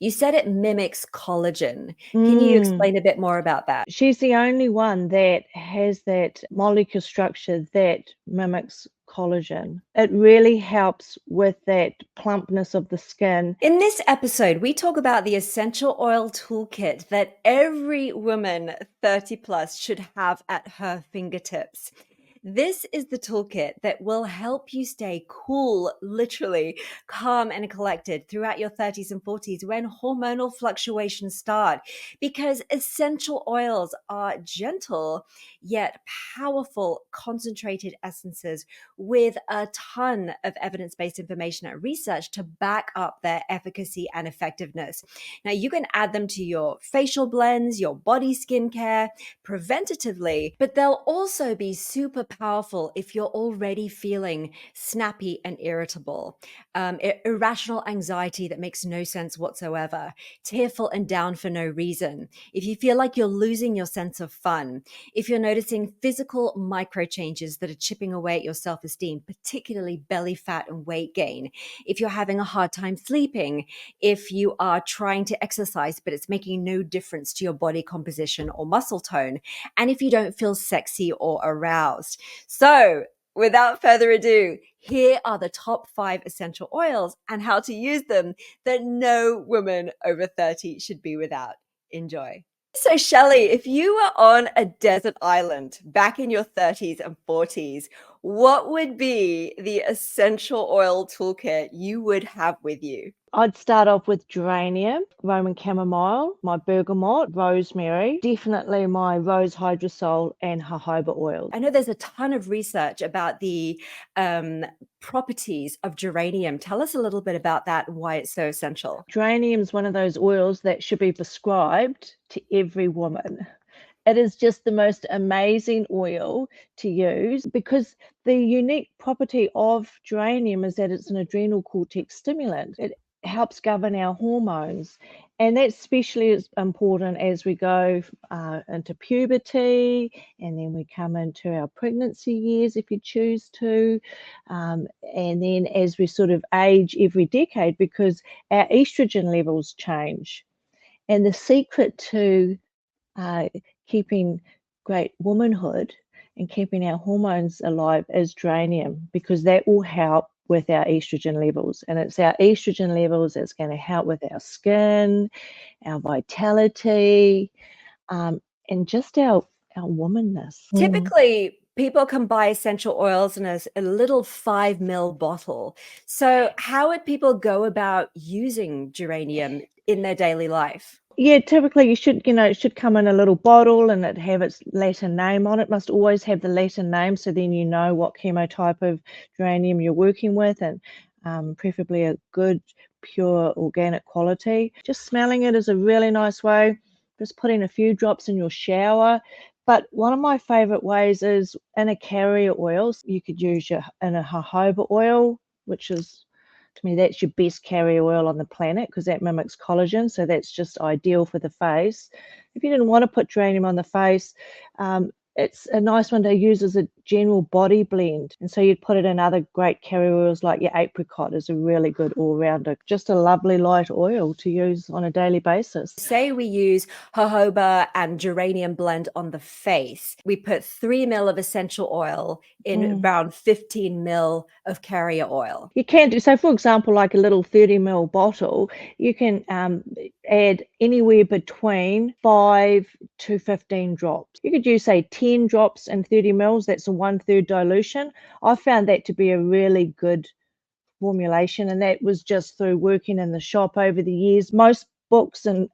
You said it mimics collagen. Can you Mm. explain a bit more about that? She's the only one that has that molecule structure that mimics collagen. It really helps with that plumpness of the skin. In this episode, we talk about the essential oil toolkit that every woman 30 plus should have at her fingertips. This is the toolkit that will help you stay cool, literally calm and collected throughout your 30s and 40s when hormonal fluctuations start. Because essential oils are gentle yet powerful, concentrated essences with a ton of evidence based information and research to back up their efficacy and effectiveness. Now, you can add them to your facial blends, your body skincare preventatively, but they'll also be super powerful if you're already feeling snappy and irritable, irrational anxiety that makes no sense whatsoever, tearful and down for no reason, if you feel like you're losing your sense of fun, if you're noticing physical micro changes that are chipping away at your self esteem, particularly belly fat and weight gain, if you're having a hard time sleeping, if you are trying to exercise but it's making no difference to your body composition or muscle tone, and if you don't feel sexy or aroused. So, without further ado, here are the top 5 essential oils and how to use them that no woman over 30 should be without. Enjoy. So, Shelly, if you were on a desert island back in your 30s and 40s, what would be the essential oil toolkit you would have with you? I'd start off with geranium, Roman chamomile, my bergamot, rosemary, definitely my rose hydrosol and jojoba oil. I know there's a ton of research about the properties of geranium. Tell us a little bit about that and why it's so essential. Geranium is one of those oils that should be prescribed to every woman. It is just the most amazing oil to use because the unique property of geranium is that it's an adrenal cortex stimulant. It helps govern our hormones, and that's especially is important as we go into puberty, and then we come into our pregnancy years if you choose to, and then as we sort of age every decade because our estrogen levels change. And the secret to uh, keeping great womanhood and keeping our hormones alive is geranium, because that will help with our estrogen levels. And it's our estrogen levels that's going to help with our skin, our vitality, and just our womanness. Typically, people can buy essential oils in a little 5 ml bottle. So, how would people go about using geranium in their daily life? Yeah, typically it should come in a little bottle and it have its Latin name on it. Must always have the Latin name, so then you know what chemotype of geranium you're working with, and preferably a good, pure, organic quality. Just smelling it is a really nice way. Just putting a few drops in your shower. But one of my favorite ways is in a carrier oil. You could use in a jojoba oil, which is, to me, that's your best carrier oil on the planet because that mimics collagen. So that's just ideal for the face. If you didn't want to put geranium on the face, it's a nice one to use as a general body blend. And so you'd put it in other great carrier oils like your apricot is a really good all-rounder. Just a lovely light oil to use on a daily basis. Say we use jojoba and geranium blend on the face. We put 3 ml of essential oil in around 15 ml of carrier oil. You can do so. For example, like a little 30 ml bottle, you can add anywhere between 5 to 15 drops. You could use, say, 10 drops in 30 mils. That's a 1/3 dilution. I found that to be a really good formulation, and that was just through working in the shop over the years. Most books and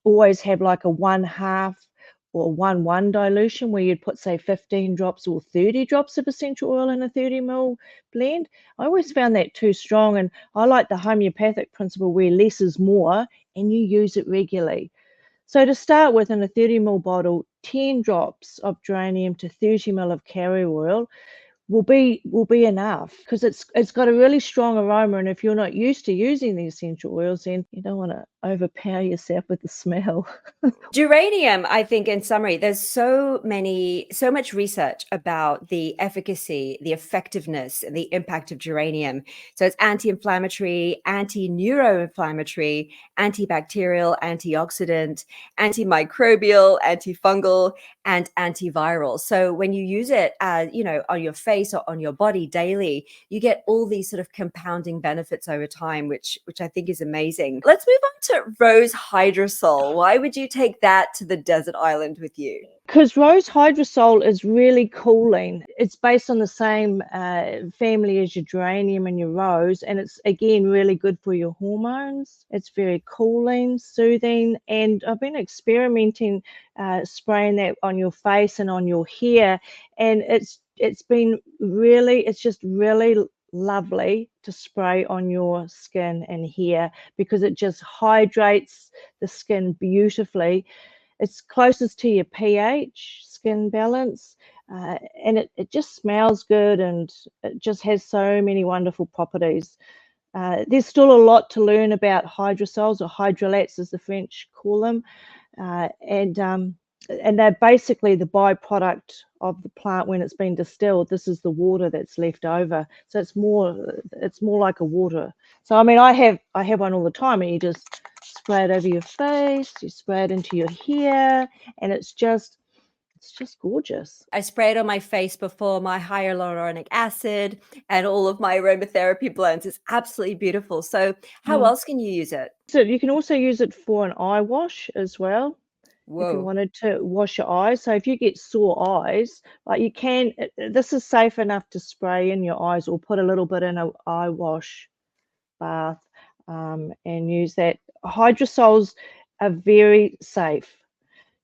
always have like a 1/2 or 1/1 dilution where you'd put, say, 15 drops or 30 drops of essential oil in a 30 ml blend. I always found that too strong, and I like the homeopathic principle where less is more and you use it regularly. So to start with, in a 30 ml bottle, 10 drops of geranium to 30 ml of carrier oil will be enough, because it's got a really strong aroma, and if you're not used to using the essential oils, then you don't want to overpower yourself with the smell. Geranium, I think, in summary, there's so much research about the efficacy, the effectiveness, and the impact of geranium. So it's anti-inflammatory, anti-neuroinflammatory, antibacterial, antioxidant, antimicrobial, antifungal, and antiviral. So when you use it as, on your face or on your body daily, you get all these sort of compounding benefits over time, which I think is amazing. Let's move on to rose hydrosol. Why would you take that to the desert island with you? Because rose hydrosol is really cooling. It's based on the same family as your geranium and your rose, and it's again really good for your hormones. It's very cooling, soothing, and I've been experimenting spraying that on your face and on your hair, and it's just really lovely to spray on your skin and hair, because it just hydrates the skin beautifully. It's closest to your pH, skin balance, and it just smells good, and it just has so many wonderful properties. There's still a lot to learn about hydrosols, or hydrolats as the French call them, uh, and um, and they're basically the byproduct of the plant when it's been distilled. This is the water that's left over, so it's more like a water. So I mean, I have one all the time, and you just spray it over your face, you spray it into your hair, and it's just gorgeous. I spray it on my face before my hyaluronic acid and all of my aromatherapy blends. It's absolutely beautiful. So, how Mm. else can you use it? So you can also use it for an eye wash as well, if you Whoa. wanted to wash your eyes. So if you get sore eyes, like you can, this is safe enough to spray in your eyes, or put a little bit in a eye wash bath, and use that. Hydrosols are very safe.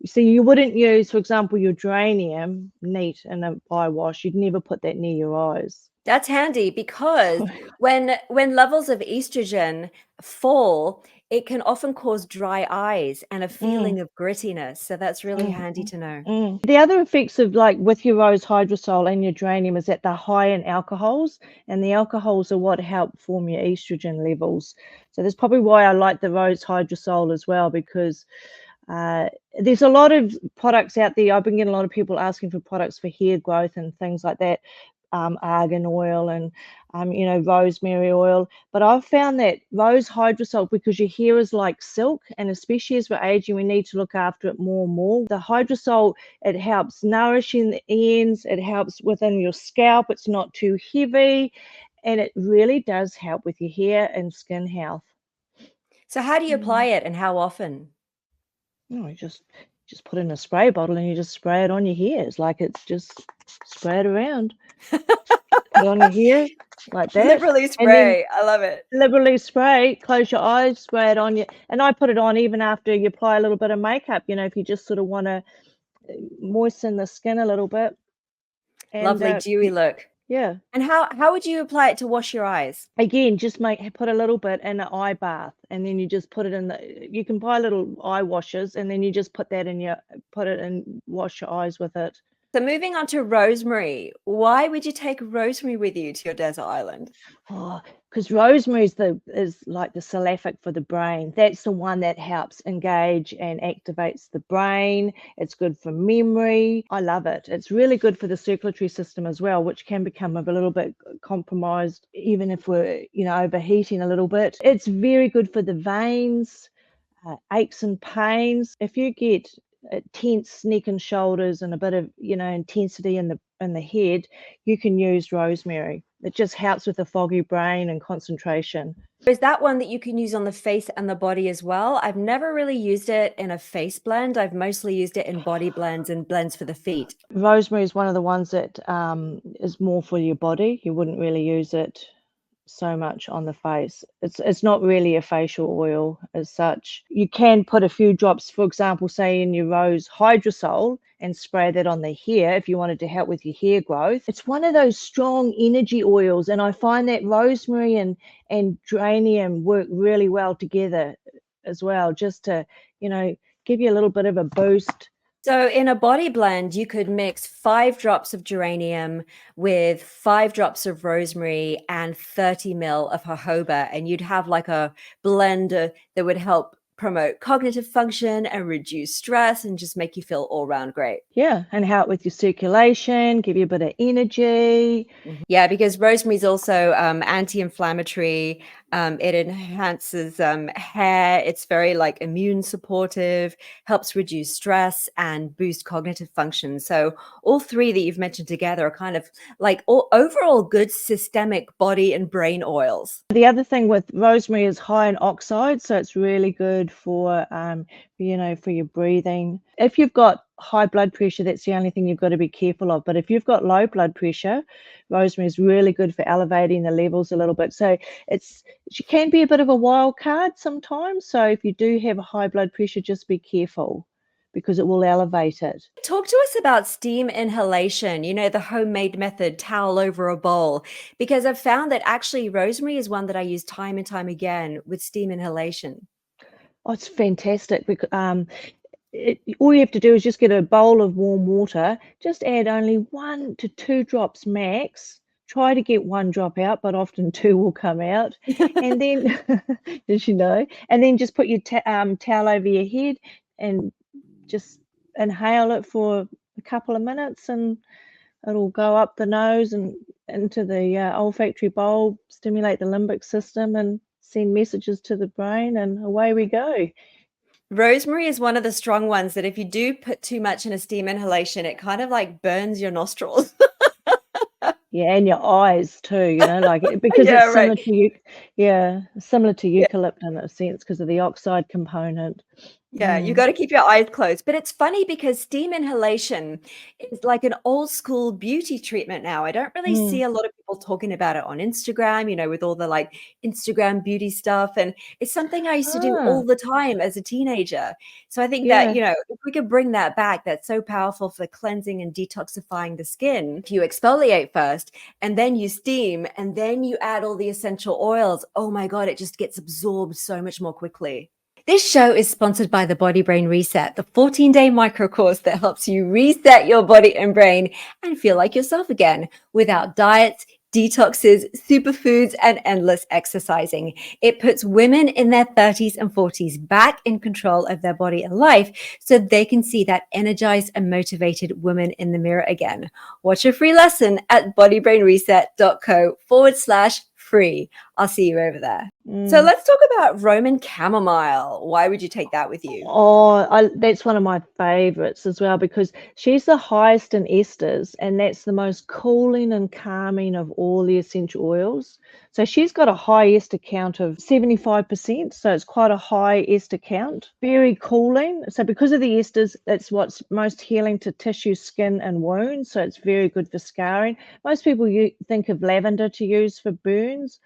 You see, you wouldn't use, for example, your geranium neat in an eye wash. You'd never put that near your eyes. That's handy because when levels of estrogen fall, it can often cause dry eyes and a Mm. feeling of grittiness. So that's really Mm, handy mm, to know. The other effects of, like, with your rose hydrosol and your geranium, is that they're high in alcohols, and the alcohols are what help form your estrogen levels. So that's probably why I like the rose hydrosol as well, because uh, there's a lot of products out there. I've been getting a lot of people asking for products for hair growth and things like that, argan oil and rosemary oil. But I've found that rose hydrosol, because your hair is like silk, and especially as we're aging, we need to look after it more and more. The hydrosol, it helps nourishing the ends. It helps within your scalp. It's not too heavy, and it really does help with your hair and skin health. So how do you apply Mm. it and how often? No, you just put it in a spray bottle, and you just spray it on your hair. It's like, it's just spray it around, put it on your hair like that, Liberally and then spray. I love it. liberally spray. Close your eyes, spray it on you. And I put it on even after you apply a little bit of makeup. If you just sort of want to moisten the skin a little bit, and Lovely dewy look. yeah. And how would you apply it to wash your eyes? Again, just put a little bit in an eye bath, and then you just put it in the. You can buy little eye washes, and then you just put that in put it and wash your eyes with it. So moving on to rosemary. Why would you take rosemary with you to your desert island? Oh, because rosemary is like the salaffic for the brain. That's the one that helps engage and activates the brain. It's good for memory. I love it. It's really good for the circulatory system as well, which can become a little bit compromised, even if we're, overheating a little bit. It's very good for the veins, aches and pains. If you get tense neck and shoulders, and a bit of, intensity in the head, you can use rosemary. It just helps with the foggy brain and concentration. Is that one that you can use on the face and the body as well? I've never really used it in a face blend. I've mostly used it in body blends and blends for the feet. Rosemary is one of the ones that is more for your body. You wouldn't really use it so much on the face. It's not really a facial oil as such. You can put a few drops, for example, say in your rose hydrosol, and spray that on the hair if you wanted to help with your hair growth. It's one of those strong energy oils, and I find that rosemary and geranium work really well together as well, just to, give you a little bit of a boost So in a body blend, you could mix 5 drops of geranium with 5 drops of rosemary and 30 ml of jojoba, and you'd have like a blend that would help promote cognitive function and reduce stress and just make you feel all round great. Yeah, and help with your circulation, give you a bit of energy. Yeah, because rosemary is also anti-inflammatory. It enhances hair. It's very like immune supportive, helps reduce stress and boost cognitive function. So all three that you've mentioned together are kind of like all overall good systemic body and brain oils. The other thing with rosemary is high in oxide, so it's really good for, for your breathing. If you've got high blood pressure, that's the only thing you've got to be careful of. But if you've got low blood pressure, rosemary is really good for elevating the levels a little bit. So she can be a bit of a wild card sometimes. So if you do have a high blood pressure, just be careful because it will elevate it. Talk to us about steam inhalation, the homemade method, towel over a bowl, because I've found that actually rosemary is one that I use time and time again with steam inhalation. Oh, it's fantastic because all you have to do is just get a bowl of warm water, just add only 1 to 2 drops max. Try to get 1 drop out, but often two will come out. And then, did you know? And then just put your towel over your head and just inhale it for a couple of minutes, and it'll go up the nose and into the olfactory bulb, stimulate the limbic system, and send messages to the brain, and away we go. Rosemary is one of the strong ones that if you do put too much in a steam inhalation, it kind of like burns your nostrils. Yeah, and your eyes too, because Yeah, it's right. similar to Yeah. eucalypt in a sense because of the oxide component. Yeah, you Mm, got to keep your eyes closed. But it's funny because steam inhalation is like an old school beauty treatment now. I don't really mm. see a lot of people talking about it on Instagram, with all the like Instagram beauty stuff. And it's something I used to do Ah, all the time as a teenager. So I think that, yeah. if we could bring that back, that's so powerful for cleansing and detoxifying the skin. If you exfoliate first and then you steam and then you add all the essential oils, oh my God, it just gets absorbed so much more quickly. This show is sponsored by the Body Brain Reset, the 14-day micro course that helps you reset your body and brain and feel like yourself again without diets, detoxes, superfoods, and endless exercising. It puts women in their 30s and 40s back in control of their body and life so they can see that energized and motivated woman in the mirror again. Watch a free lesson at bodybrainreset.co/free. I'll see you over there. So Mm. let's talk about Roman chamomile. Why would you take that with you? Oh, that's one of my favorites as well because she's the highest in esters, and that's the most cooling and calming of all the essential oils. So she's got a high ester count of 75%, so it's quite a high ester count. Very cooling. So because of the esters, it's what's most healing to tissue, skin, and wounds. So it's very good for scarring. Most people think of lavender to use for burns,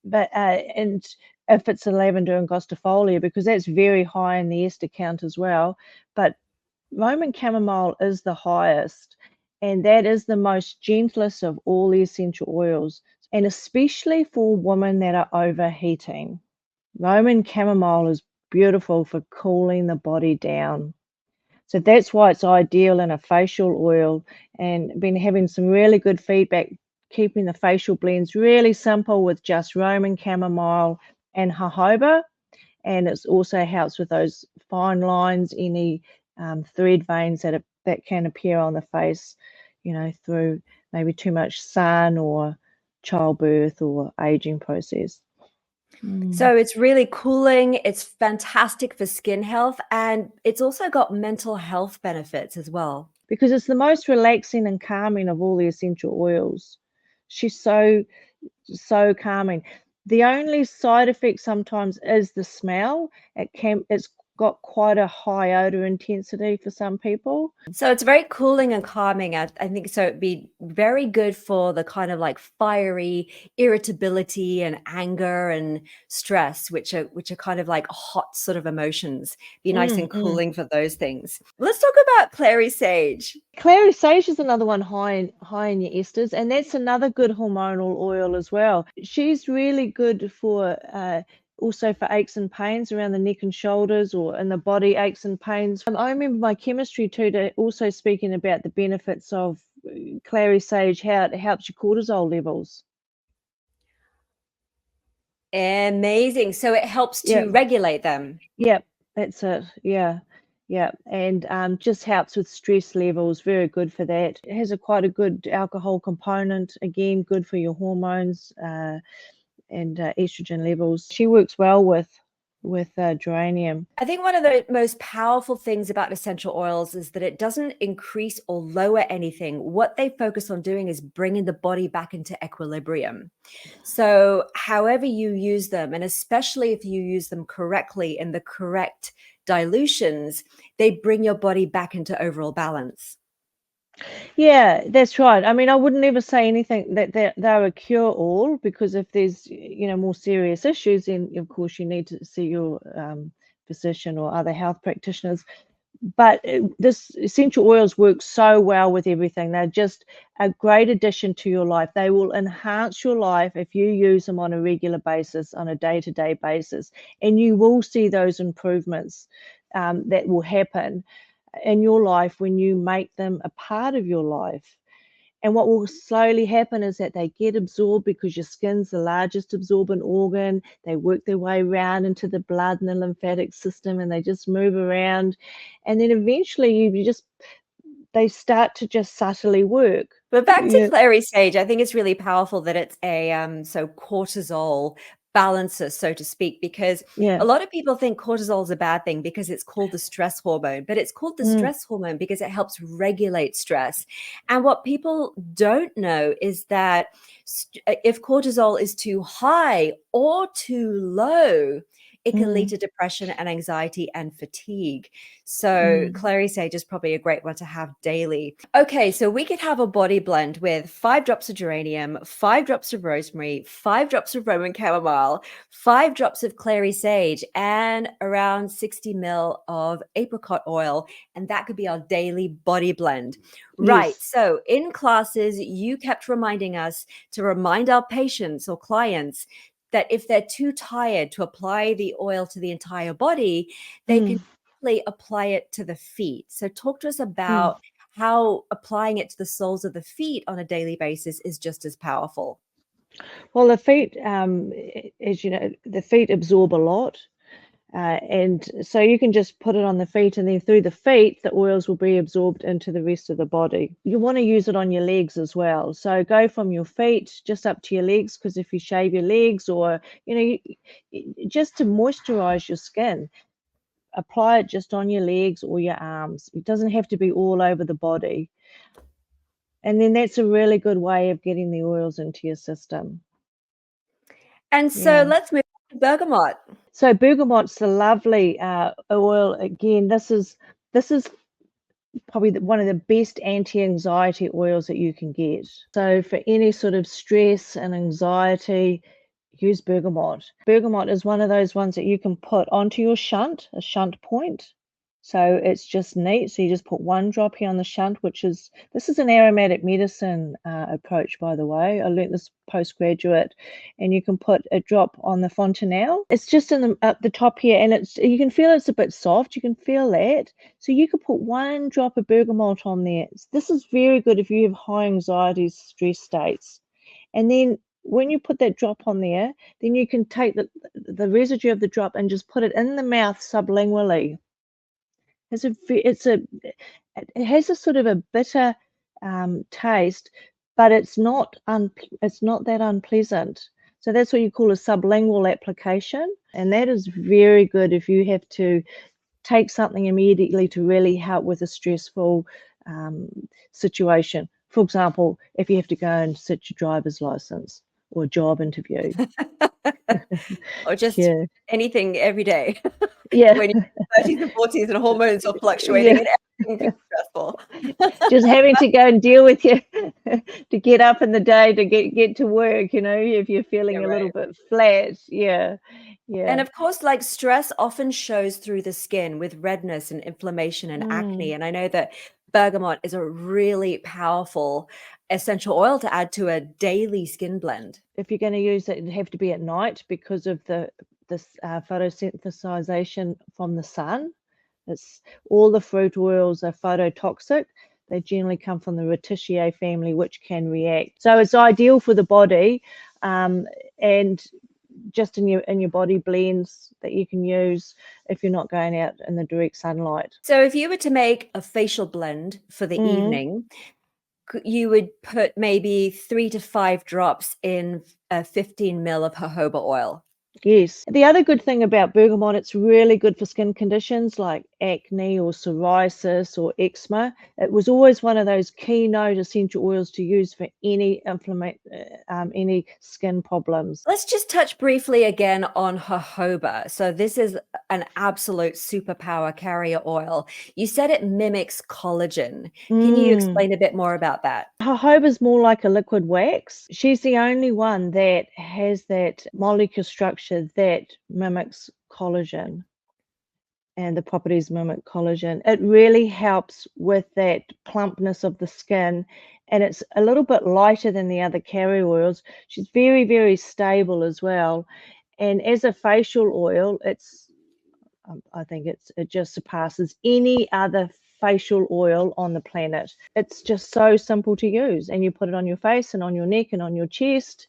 but and if it's a lavender angustifolia, because that's very high in the ester count as well. But Roman chamomile is the highest, and that is the most gentlest of all the essential oils, and especially for women that are overheating. Roman chamomile is beautiful for cooling the body down. So that's why it's ideal in a facial oil, and been having some really good feedback keeping the facial blends really simple with just Roman chamomile and jojoba. And it also helps with those fine lines, any thread veins that can appear on the face, through maybe too much sun or childbirth or aging process. Mm. So it's really cooling, it's fantastic for skin health, and it's also got mental health benefits as well. Because it's the most relaxing and calming of all the essential oils. She's so calming. The only side effect sometimes is the smell. It's got quite a high odor intensity for some people. So it's very cooling and calming. I think so. It'd be very good for the kind of like fiery irritability and anger and stress, which are kind of like hot sort of emotions. Be nice Mm, and mm. cooling for those things. Let's talk about clary sage. Clary sage is another one high in your esters, and that's another good hormonal oil as well. She's really good for also for aches and pains around the neck and shoulders, or in the body aches and pains. And I remember my chemistry tutor also speaking about the benefits of clary sage, how it helps your cortisol levels. Amazing. So it helps Yeah, to regulate them. yeah, that's it. Yeah, yeah, and just helps with stress levels. Very good for that. It has quite a good alcohol component. Again, good for your hormones and estrogen levels. She works well with geranium. I think one of the most powerful things about essential oils is that it doesn't increase or lower anything. What they focus on doing is bringing the body back into equilibrium. So, however you use them, and especially if you use them correctly in the correct dilutions, they bring your body back into overall balance. Yeah, that's right. I mean, I wouldn't ever say anything that they're a cure-all, because if there's, more serious issues, then of course you need to see your physician or other health practitioners. But this essential oils work so well with everything. They're just a great addition to your life. They will enhance your life if you use them on a regular basis, on a day-to-day basis, and you will see those improvements that will happen in your life when you make them a part of your life. And what will slowly happen is that they get absorbed, because your skin's the largest absorbent organ. They work their way around into the blood and the lymphatic system, and they just move around. And then eventually they start to just subtly work. But back to Yeah, clary sage, I think it's really powerful that it's a so cortisol balancer, so to speak, because yeah. a lot of people think cortisol is a bad thing because it's called the stress hormone, but it's called the Mm, stress hormone because it helps regulate stress. And what people don't know is that if cortisol is too high or too low, it can lead mm, to depression and anxiety and fatigue. So mm. clary sage is probably a great one to have daily. Okay, so we could have a body blend with 5 drops of geranium, 5 drops of rosemary, 5 drops of Roman chamomile, 5 drops of clary sage, and around 60 ml of apricot oil. And that could be our daily body blend. Right. Yes. So in classes, you kept reminding us to remind our patients or clients that if they're too tired to apply the oil to the entire body, they can Mm, apply it to the feet. So talk to us mm. about how applying it to the soles of the feet on a daily basis is just as powerful. Well, the feet, as you know, the feet absorb a lot. And so you can just put it on the feet, and then through the feet, the oils will be absorbed into the rest of the body. You want to use it on your legs as well. So go from your feet just up to your legs, because if you shave your legs, or, just to moisturize your skin, apply it just on your legs or your arms. It doesn't have to be all over the body. And then that's a really good way of getting the oils into your system. And so Yeah. let's move on to bergamot. So bergamot's a lovely oil. Again, this is probably one of the best anti-anxiety oils that you can get. So for any sort of stress and anxiety, use bergamot. Bergamot is one of those ones that you can put onto your shunt, a shunt point. So it's just neat. So you just put 1 drop here on the shunt, this is an aromatic medicine approach, by the way. I learnt this postgraduate, and you can put a drop on the fontanelle. It's just in at the top here, and you can feel it's a bit soft. You can feel that. So you could put 1 drop of bergamot on there. This is very good if you have high anxiety, stress states. And then when you put that drop on there, then you can take the residue of the drop and just put it in the mouth sublingually. It has a sort of a bitter taste, but it's not that unpleasant. So that's what you call a sublingual application, and that is very good if you have to take something immediately to really help with a stressful um, situation. For example, if you have to go and sit your driver's license or a job interview. Or just Yeah, anything every day yeah, when you're 30s and 40s and hormones are fluctuating yeah. and everything feels stressful. Just having to go and deal with you to get up in the day to get to work, if you're Yeah, feeling a little right. bit flat. Yeah, And yeah. of course, like stress often shows through the skin with redness and inflammation and acne. Mm. And I know that bergamot is a really powerful essential oil to add to a daily skin blend. If you're going to use it, it'd have to be at night because of the this photosynthesization from the sun. It's all the fruit oils are phototoxic. They generally come from the Reticeae family, which can react. So it's ideal for the body, and just in your body blends that you can use if you're not going out in the direct sunlight. So if you were to make a facial blend for the Mm. evening, you would put maybe 3 to 5 drops in 15 ml of jojoba oil. Yes. The other good thing about bergamot, it's really good for skin conditions like acne or psoriasis or eczema. It was always one of those keynote essential oils to use for any any skin problems. Let's just touch briefly again on jojoba. So this is an absolute superpower carrier oil. You said it mimics collagen. Can you Mm. explain a bit more about that? Jojoba's more like a liquid wax. She's the only one that has that molecule structure that mimics collagen, and the properties mimic collagen. It really helps with that plumpness of the skin, and it's a little bit lighter than the other carrier oils. She's very, very stable as well. And as a facial oil, I think it just surpasses any other facial oil on the planet. It's just so simple to use, and you put it on your face and on your neck and on your chest,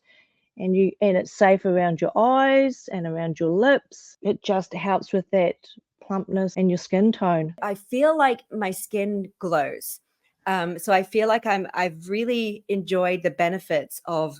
and it's safe around your eyes and around your lips. It just helps with that plumpness and your skin tone. I feel like my skin glows. So I feel like I've really enjoyed the benefits of,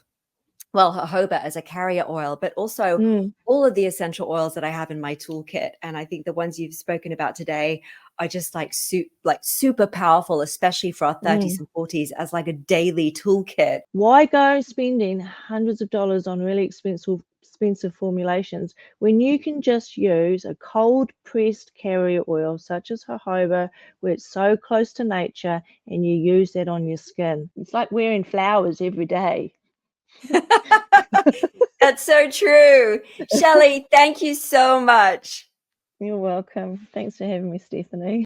well, jojoba as a carrier oil, but also Mm, all of the essential oils that I have in my toolkit. And I think the ones you've spoken about today are just like super powerful, especially for our 30s mm. and 40s as like a daily toolkit. Why go spending hundreds of dollars on really expensive formulations when you can just use a cold pressed carrier oil such as jojoba, where it's so close to nature, and you use that on your skin? It's like wearing flowers every day. That's so true. Shelly, thank you so much. You're welcome. Thanks for having me, Stephanie.